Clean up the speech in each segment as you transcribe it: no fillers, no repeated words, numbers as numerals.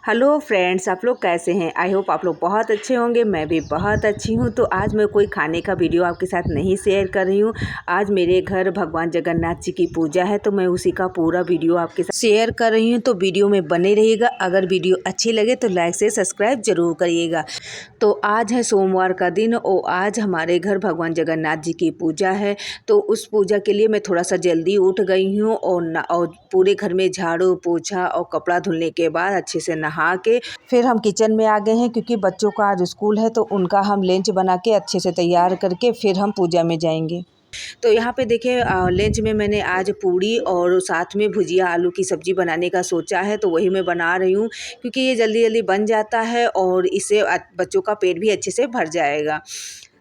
Hello friends, आप लोग कैसे हैं। आई होप आप लोग बहुत अच्छे होंगे। मैं भी बहुत अच्छी हूँ। तो आज मैं कोई खाने का वीडियो आपके साथ नहीं शेयर कर रही हूँ। आज मेरे घर भगवान जगन्नाथ जी की पूजा है, तो मैं उसी का पूरा वीडियो आपके साथ शेयर कर रही हूँ। तो वीडियो में बने रहिएगा। अगर वीडियो अच्छी लगे तो लाइक से सब्सक्राइब जरूर करिएगा। तो आज है सोमवार का दिन और आज हमारे घर भगवान जगन्नाथ जी की पूजा है। तो उस पूजा के लिए मैं थोड़ा सा जल्दी उठ गई हूँ और पूरे घर में झाड़ू पोछा और कपड़ा धुलने के बाद अच्छे से नहा के फिर हम किचन में आ गए हैं, क्योंकि बच्चों का आज स्कूल है। तो उनका हम लंच बना के अच्छे से तैयार करके फिर हम पूजा में जाएंगे। तो यहाँ पे देखिए लंच में मैंने आज पूड़ी और साथ में भुजिया आलू की सब्ज़ी बनाने का सोचा है। तो वही मैं बना रही हूँ, क्योंकि ये जल्दी जल्दी बन जाता है और इससे बच्चों का पेट भी अच्छे से भर जाएगा।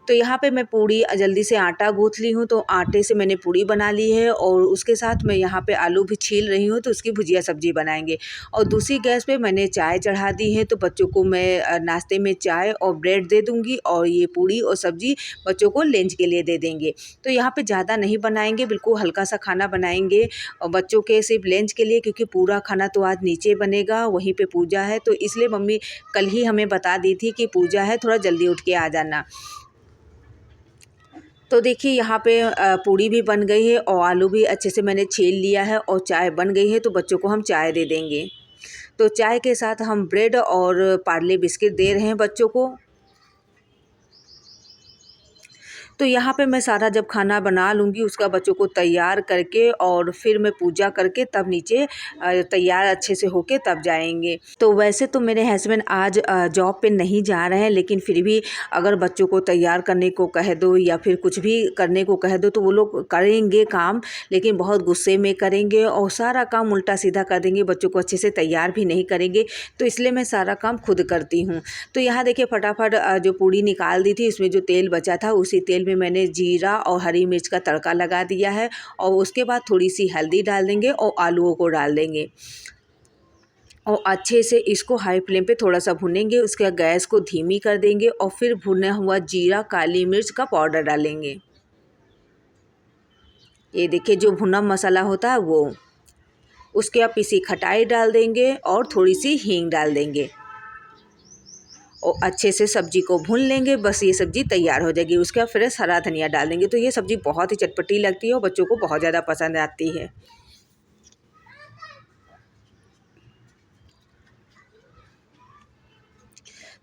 तो यहाँ पे मैं पूड़ी जल्दी से आटा गूँथ ली हूँ। तो आटे से मैंने पूड़ी बना ली है और उसके साथ मैं यहाँ पे आलू भी छील रही हूँ। तो उसकी भुजिया सब्ज़ी बनाएंगे। और दूसरी गैस पे मैंने चाय चढ़ा दी है। तो बच्चों को मैं नाश्ते में चाय और ब्रेड दे दूँगी और ये पूड़ी और सब्ज़ी बच्चों को लंच के लिए दे देंगे। तो यहाँ पे ज़्यादा नहीं बनाएंगे, बिल्कुल हल्का सा खाना बनाएंगे और बच्चों के सिर्फ लंच के लिए, क्योंकि पूरा खाना तो आज नीचे बनेगा, वहीं पे पूजा है। तो इसलिए मम्मी कल ही हमें बता दी थी कि पूजा है, थोड़ा जल्दी उठ के आ जाना। तो देखिए यहाँ पे पूड़ी भी बन गई है और आलू भी अच्छे से मैंने छील लिया है और चाय बन गई है। तो बच्चों को हम चाय दे देंगे। तो चाय के साथ हम ब्रेड और पार्ले बिस्किट दे रहे हैं बच्चों को। तो यहाँ पे मैं सारा जब खाना बना लूँगी उसका बच्चों को तैयार करके और फिर मैं पूजा करके तब नीचे तैयार अच्छे से होके तब जाएंगे। तो वैसे तो मेरे हस्बैंड आज जॉब पे नहीं जा रहे हैं, लेकिन फिर भी अगर बच्चों को तैयार करने को कह दो या फिर कुछ भी करने को कह दो तो वो लोग करेंगे काम, लेकिन बहुत गुस्से में करेंगे और सारा काम उल्टा सीधा कर देंगे, बच्चों को अच्छे से तैयार भी नहीं करेंगे। तो इसलिए मैं सारा काम खुद करती हूँ। तो यहाँ देखिए फटाफट जो पूड़ी निकाल दी थी, इसमें जो तेल बचा था उसी तेल में मैंने जीरा और हरी मिर्च का तड़का लगा दिया है और उसके बाद थोड़ी सी हल्दी डाल देंगे और आलूओं को डाल देंगे और अच्छे से इसको हाई फ्लेम पे थोड़ा सा भुनेंगे। उसके बाद गैस को धीमी कर देंगे और फिर भुना हुआ जीरा काली मिर्च का पाउडर डालेंगे। ये देखिए जो भुना मसाला होता है वो, उसके बाद पीसी खटाई डाल देंगे और थोड़ी सी हींग डाल देंगे और अच्छे से सब्ज़ी को भून लेंगे। बस ये सब्ज़ी तैयार हो जाएगी। उसके बाद फ्रेश हरा धनिया डाल देंगे। तो ये सब्ज़ी बहुत ही चटपटी लगती है और बच्चों को बहुत ज़्यादा पसंद आती है।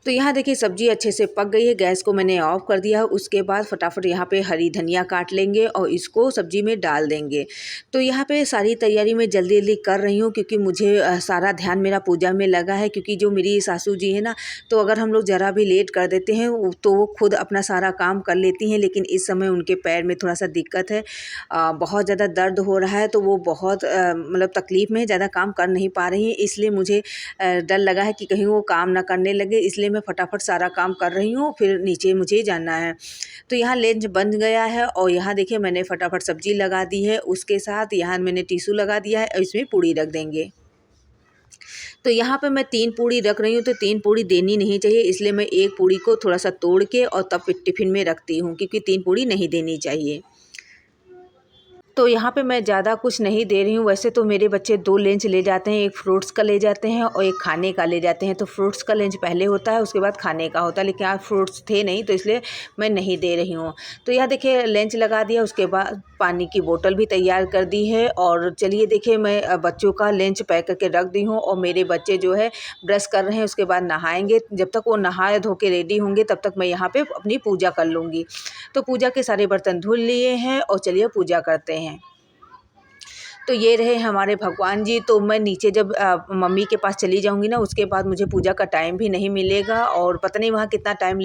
तो यहाँ देखिए सब्ज़ी अच्छे से पक गई है, गैस को मैंने ऑफ़ कर दिया है। उसके बाद फटाफट यहाँ पे हरी धनिया काट लेंगे और इसको सब्ज़ी में डाल देंगे। तो यहाँ पे सारी तैयारी मैं जल्दी जल्दी कर रही हूँ, क्योंकि मुझे सारा ध्यान मेरा पूजा में लगा है। क्योंकि जो मेरी सासू जी है ना, तो अगर हम लोग ज़रा भी लेट कर देते हैं तो वो खुद अपना सारा काम कर लेती हैं, लेकिन इस समय उनके पैर में थोड़ा सा दिक्कत है, बहुत ज़्यादा दर्द हो रहा है। तो वो बहुत मतलब तकलीफ़ में ज़्यादा काम कर नहीं पा रही हैं। इसलिए मुझे डर लगा है कि कहीं वो काम ना करने लगे, इसलिए मैं फटाफट सारा काम कर रही हूँ, फिर नीचे मुझे जाना है। तो यहाँ लंच बन गया है और यहाँ देखिए मैंने फटाफट सब्ज़ी लगा दी है। उसके साथ यहाँ मैंने टिश्यू लगा दिया है और इसमें पूड़ी रख देंगे। तो यहाँ पे मैं 3 पूड़ी रख रही हूँ, तो 3 पूड़ी देनी नहीं चाहिए, इसलिए मैं एक पूड़ी को थोड़ा सा तोड़ के और तब टिफ़िन में रखती हूँ, क्योंकि 3 पूड़ी नहीं देनी चाहिए। तो यहाँ पे मैं ज़्यादा कुछ नहीं दे रही हूँ। वैसे तो मेरे बच्चे 2 लंच ले जाते हैं, एक फ्रूट्स का ले जाते हैं और एक खाने का ले जाते हैं। तो फ्रूट्स का लंच पहले होता है, उसके बाद खाने का होता है, लेकिन आज फ्रूट्स थे नहीं तो इसलिए मैं नहीं दे रही हूँ। तो यहाँ देखिए लंच लगा दिया, उसके बाद पानी की बोतल भी तैयार कर दी है। और चलिए देखिए मैं बच्चों का लंच पैक करके रख दी हूँ और मेरे बच्चे जो है ब्रश कर रहे हैं, उसके बाद नहाएंगे। जब तक वो नहा धो के रेडी होंगे तब तक मैं यहाँ पे अपनी पूजा कर लूँगी। तो पूजा के सारे बर्तन धुल लिए हैं और चलिए पूजा करते हैं। तो ये रहे हमारे भगवान जी। तो मैं नीचे जब मम्मी के पास चली जाऊंगी ना, उसके बाद मुझे पूजा का टाइम भी नहीं मिलेगा और पता नहीं वहाँ कितना टाइम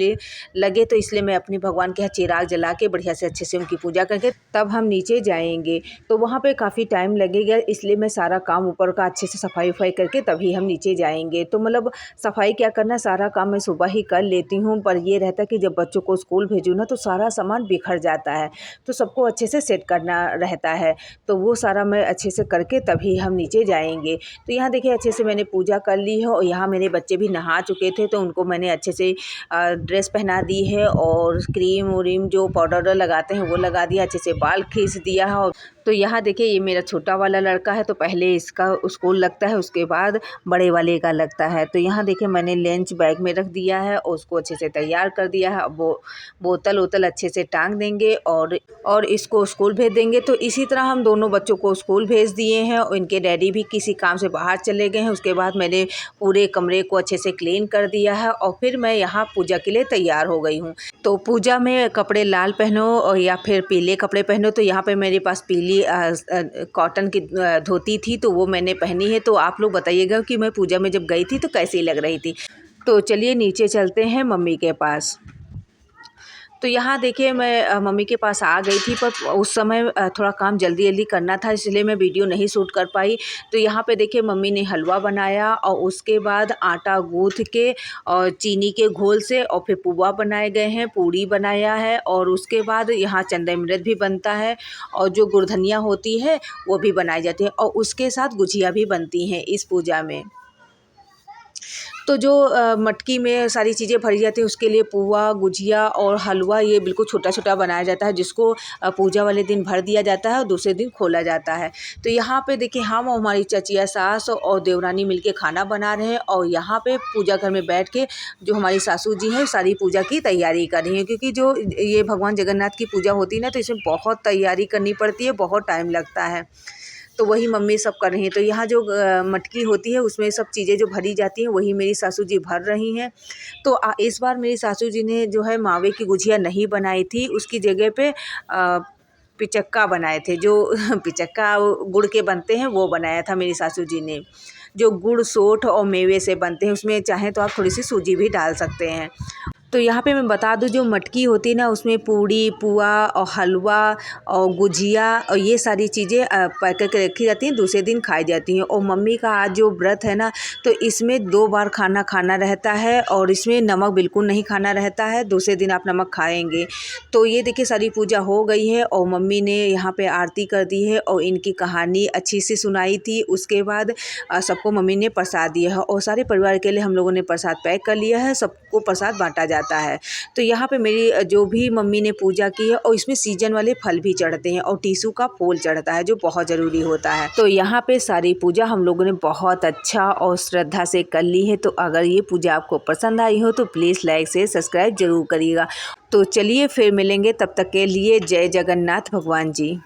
लगे। तो इसलिए मैं अपने भगवान के यहाँ चिराग जला के बढ़िया से अच्छे से उनकी पूजा करके तब हम नीचे जाएंगे। तो वहाँ पे काफ़ी टाइम लगेगा, इसलिए मैं सारा काम ऊपर का अच्छे से सफाई वफाई करके तभी हम नीचे जाएंगे। तो मतलब सफाई क्या करना, सारा काम मैं सुबह ही कर लेती हूँ, पर ये रहता है कि जब बच्चों को स्कूल भेजूँ ना तो सारा सामान बिखर जाता है, तो सबको अच्छे से सेट करना रहता है। तो वो सारा मैं अच्छे से करके तभी हम नीचे जाएंगे। तो यहाँ देखिए अच्छे से मैंने पूजा कर ली है और यहाँ मेरे बच्चे भी नहा चुके थे, तो उनको मैंने अच्छे से ड्रेस पहना दी है और क्रीम व्रीम जो पाउडर लगाते हैं वो लगा दिया, अच्छे से बाल खींच दिया है और तो यहाँ देखिए ये मेरा छोटा वाला लड़का है, तो पहले इसका स्कूल लगता है, उसके बाद बड़े वाले का लगता है। तो यहाँ देखिए मैंने लंच बैग में रख दिया है और उसको अच्छे से तैयार कर दिया है। अब वो बोतल वोतल अच्छे से टांग देंगे और इसको स्कूल भेज देंगे। तो इसी तरह हम दोनों बच्चों को स्कूल भेज दिए हैं और इनके डैडी भी किसी काम से बाहर चले गए हैं। उसके बाद मैंने पूरे कमरे को अच्छे से क्लीन कर दिया है और फिर मैं यहाँ पूजा के लिए तैयार हो गई हूँ। तो पूजा में कपड़े लाल पहनो और या फिर पीले कपड़े पहनो। तो यहाँ पे मेरे पास पीली कॉटन की धोती थी, तो वो मैंने पहनी है। तो आप लोग बताइएगा कि मैं पूजा में जब गई थी तो कैसी लग रही थी। तो चलिए नीचे चलते हैं मम्मी के पास। तो यहाँ देखिए मैं मम्मी के पास आ गई थी, पर उस समय थोड़ा काम जल्दी जल्दी करना था, इसलिए मैं वीडियो नहीं शूट कर पाई। तो यहाँ पे देखिए मम्मी ने हलवा बनाया और उसके बाद आटा गूँथ के और चीनी के घोल से और फिर पुआ बनाए गए हैं, पूड़ी बनाया है और उसके बाद यहाँ चंद्रामृत भी बनता है और जो गुड़धनिया होती है वो भी बनाई जाती है और उसके साथ गुजिया भी बनती हैं इस पूजा में। तो जो मटकी में सारी चीज़ें भरी जाती हैं उसके लिए पुआ, गुजिया और हलवा ये बिल्कुल छोटा-छोटा बनाया जाता है, जिसको पूजा वाले दिन भर दिया जाता है और दूसरे दिन खोला जाता है। तो यहाँ पे देखिए हम और हमारी चचिया सास और देवरानी मिलके खाना बना रहे हैं और यहाँ पे पूजा घर में बैठ के जो हमारी सासू जी हैं सारी पूजा की तैयारी कर रही हैं, क्योंकि जो ये भगवान जगन्नाथ की पूजा होती है ना, तो इसमें बहुत तैयारी करनी पड़ती है, बहुत टाइम लगता है। तो वही मम्मी सब कर रही हैं। तो यहाँ जो मटकी होती है उसमें सब चीज़ें जो भरी जाती हैं वही मेरी सासू जी भर रही हैं। तो इस बार मेरी सासू जी ने जो है मावे की गुजिया नहीं बनाई थी, उसकी जगह पे पिचक्का बनाए थे। जो पिचक्का गुड़ के बनते हैं वो बनाया था मेरी सासू जी ने, जो गुड़, सोंठ और मेवे से बनते हैं। उसमें चाहें तो आप थोड़ी सी सूजी भी डाल सकते हैं। तो यहाँ पे मैं बता दूँ, जो मटकी होती है ना उसमें पूड़ी, पुआ और हलवा और गुजिया और ये सारी चीज़ें पैक करके रखी जाती हैं, दूसरे दिन खाई जाती हैं। और मम्मी का आज जो व्रत है ना, तो इसमें 2 बार खाना खाना रहता है और इसमें नमक बिल्कुल नहीं खाना रहता है, दूसरे दिन आप नमक खाएंगे। तो ये देखिए सारी पूजा हो गई है और मम्मी ने यहाँ पे आरती कर दी है और इनकी कहानी अच्छी से सुनाई थी। उसके बाद सबको मम्मी ने प्रसाद दिया है और सारे परिवार के लिए हम लोगों ने प्रसाद पैक कर लिया है, सबको प्रसाद बांटा जाता है। तो यहाँ पे मेरी जो भी मम्मी ने पूजा की है और इसमें सीजन वाले फल भी चढ़ते हैं और टीसू का फूल चढ़ता है, जो बहुत ज़रूरी होता है। तो यहाँ पे सारी पूजा हम लोगों ने बहुत अच्छा और श्रद्धा से कर ली है। तो अगर ये पूजा आपको पसंद आई हो तो प्लीज़ लाइक से सब्सक्राइब जरूर करिएगा। तो चलिए फिर मिलेंगे, तब तक के लिए जय जगन्नाथ भगवान जी।